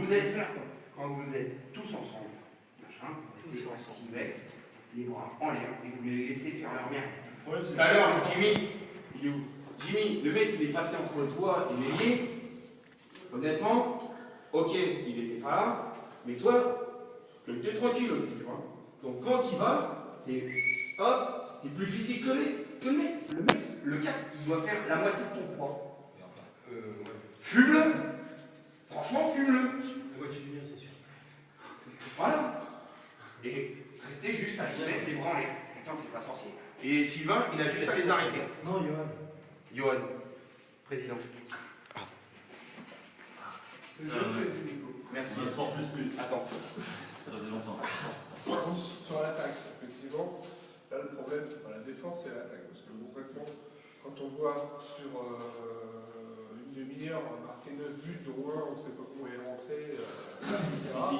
vous êtes tous ensemble, machin, tous à 6 mètres, les bras en l'air, et vous les laissez faire leur merde. Tout à l'heure, Jimmy, il est où? Jimmy, le mec, il est passé entre toi et l'ailier. Honnêtement, ok, il était pas là, mais toi, tu étais tranquille aussi, tu vois. Donc quand il va, c'est hop, t'es plus physique que le mec. Le 4, il doit faire la moitié de ton poids. Ouais. Fume-le. Franchement, fume-le. La moitié du mien, c'est sûr. Voilà. Et restez juste à 6 mètres, les bras en l'air. Putain, c'est pas sorcier. Et Sylvain, il a juste à les arrêter. Non, Johan. Johan, président. Merci. Un sport plus. Attends. Ça faisait longtemps. Sur l'attaque, effectivement, là le problème c'est pas la défense, c'est l'attaque. Parce que concrètement, quand on voit sur une demi-heure marqué 9 buts, dont un, on ne sait pas comment il est rentré, etc. Ici.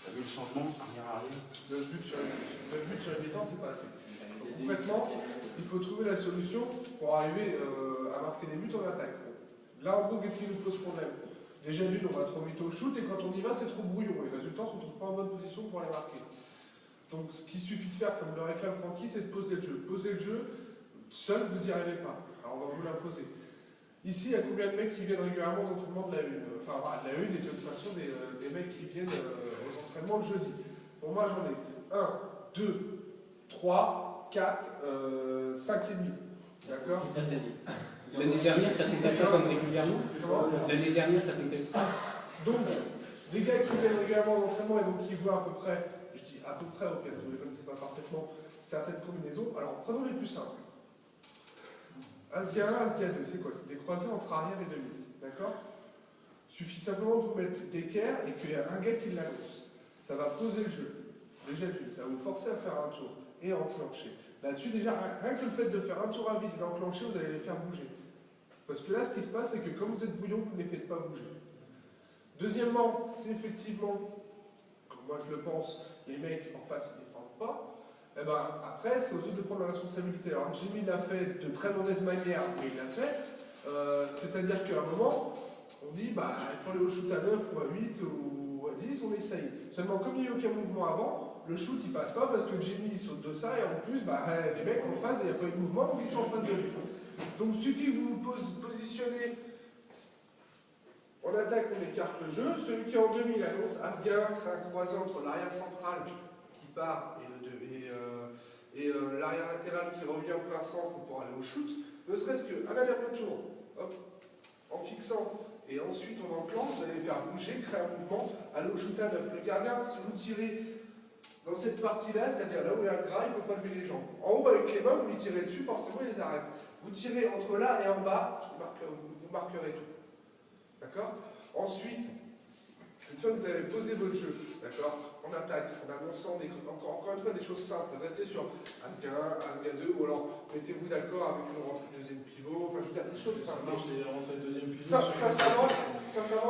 T'as vu le changement, arrière-arrière? 9 buts sur les mi-temps, c'est pas assez. Donc, concrètement, il faut trouver la solution pour arriver à marquer des buts en attaque. Là, en gros, qu'est-ce qui nous pose problème? Déjà d'une, on va trop vite au shoot, et quand on y va, c'est trop brouillon. Et résultat, on ne se retrouve pas en bonne position pour aller marquer. Donc, ce qu'il suffit de faire, comme le réclame Francky, c'est de poser le jeu. Poser le jeu, seul, vous n'y arrivez pas. Alors, on va vous l'imposer. Ici, il y a combien de mecs qui viennent régulièrement aux entraînements de la une? Enfin, voilà, de la une, et de toute façon, des mecs qui viennent aux entraînements le jeudi. Pour moi, j'en ai 1, 2, 3, 4, 5 et demi. D'accord? L'année dernière, ça t'était pas comme régulièrement. L'année dernière, ça t'était pas. Donc, les gars qui viennent régulièrement à l'entraînement et donc qui voient à peu près, je dis à peu près, ok, si vous ne les connaissez pas parfaitement, certaines combinaisons. Alors, prenons les plus simples. As-Ga 1, As-Ga 2, c'est quoi? C'est des croisés entre arrière et demi. D'accord? Suffit simplement de vous mettre d'équerre et qu'il y a un gars qui l'annonce. Ça va poser le jeu. Déjà d'une, ça va vous forcer à faire un tour et à enclencher. Là-dessus, déjà, rien que le fait de faire un tour à vide et d'enclencher, vous allez les faire bouger. Parce que là, ce qui se passe, c'est que comme vous êtes bouillon, vous ne les faites pas bouger. Deuxièmement, c'est effectivement, comme moi je le pense, les mecs en face ne défendent pas. Et ben, après, c'est aux autres de prendre la responsabilité. Alors, Jimmy l'a fait de très mauvaise manière, mais il l'a fait. C'est-à-dire qu'à un moment, on dit, bah, il faut aller au shoot à 9 ou à 8 ou à 10, on essaye. Seulement, comme il n'y a eu aucun mouvement avant, le shoot il passe pas parce que Jimmy saute de ça et en plus, bah, les mecs en face, il n'y a pas eu de mouvement, donc ils sont en face de lui. Donc, il suffit que vous vous positionnez en attaque, on écarte le jeu. Celui qui est en demi, il annonce As-Ga 1, c'est un croisé entre l'arrière central qui part et l'arrière latéral qui revient en plein centre pour aller au shoot. Ne serait-ce qu'un aller-retour, hop, en fixant, et ensuite on enclenche, vous allez faire bouger, créer un mouvement, aller au shoot à 9. Le gardien, si vous tirez dans cette partie-là, c'est-à-dire là où il y a le gras, il ne peut pas lever les jambes. En haut, avec les mains, vous les tirez dessus, forcément, il les arrête. Vous tirez entre là et en bas, vous marquerez tout. D'accord? Ensuite, une fois que vous avez posé votre jeu, d'accord, en attaque, en annonçant encore une fois des choses simples, restez sur As-Ga 1, As-Ga 2, ou alors mettez-vous d'accord avec une rentrée deuxième pivot, enfin je veux dire des choses simples. Sincèrement, il faut faire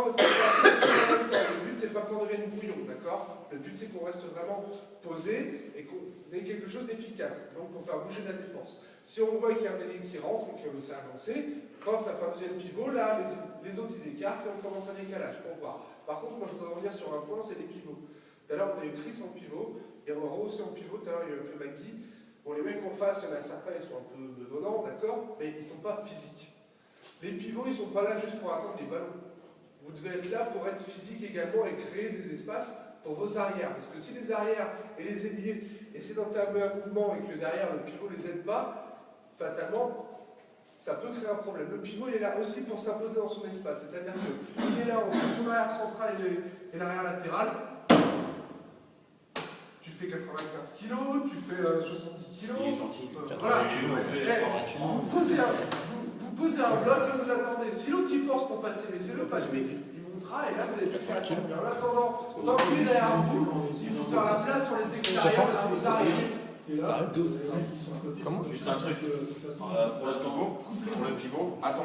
des choses en même temps. Le but, c'est pas qu'on devienne brouillon, d'accord? Le but, c'est qu'on reste vraiment posé et qu'on ait quelque chose d'efficace, donc pour faire bouger la défense. Si on voit qu'il y a un élément qui rentre et que c'est avancé, quand ça fait un deuxième pivot, là, les autres ils écartent et on commence un décalage pour voir. Par contre, moi je voudrais revenir sur un point, c'est les pivots. Tout à l'heure, on a eu Chris en pivot, et on va rehausser en pivot. Tout à l'heure, il y a eu un peu Maggie. Bon, les mecs en face, il y en a certains, ils sont un peu bedonnants, d'accord, mais ils ne sont pas physiques. Les pivots, ils ne sont pas là juste pour attendre les ballons. Vous devez être là pour être physique également et créer des espaces pour vos arrières. Parce que si les arrières et les ailiers essaient d'entamer un mouvement et que derrière le pivot ne les aide pas, fatalement, ça peut créer un problème. Le pivot, il est là aussi pour s'imposer dans son espace. C'est-à-dire qu'il est là entre son arrière central et l'arrière latéral. Tu fais 95 kg, tu fais 70 kg. Il est gentil. Voilà. Vous posez un bloc et vous attendez. Si l'autre il force pour passer, laissez-le passer. Il montera et là vous allez faire un tour. En attendant, tant qu'il est derrière vous, il faut faire la place sur les extérieurs de vos arrières. Comment? Juste un truc. Pour le pivot, attends.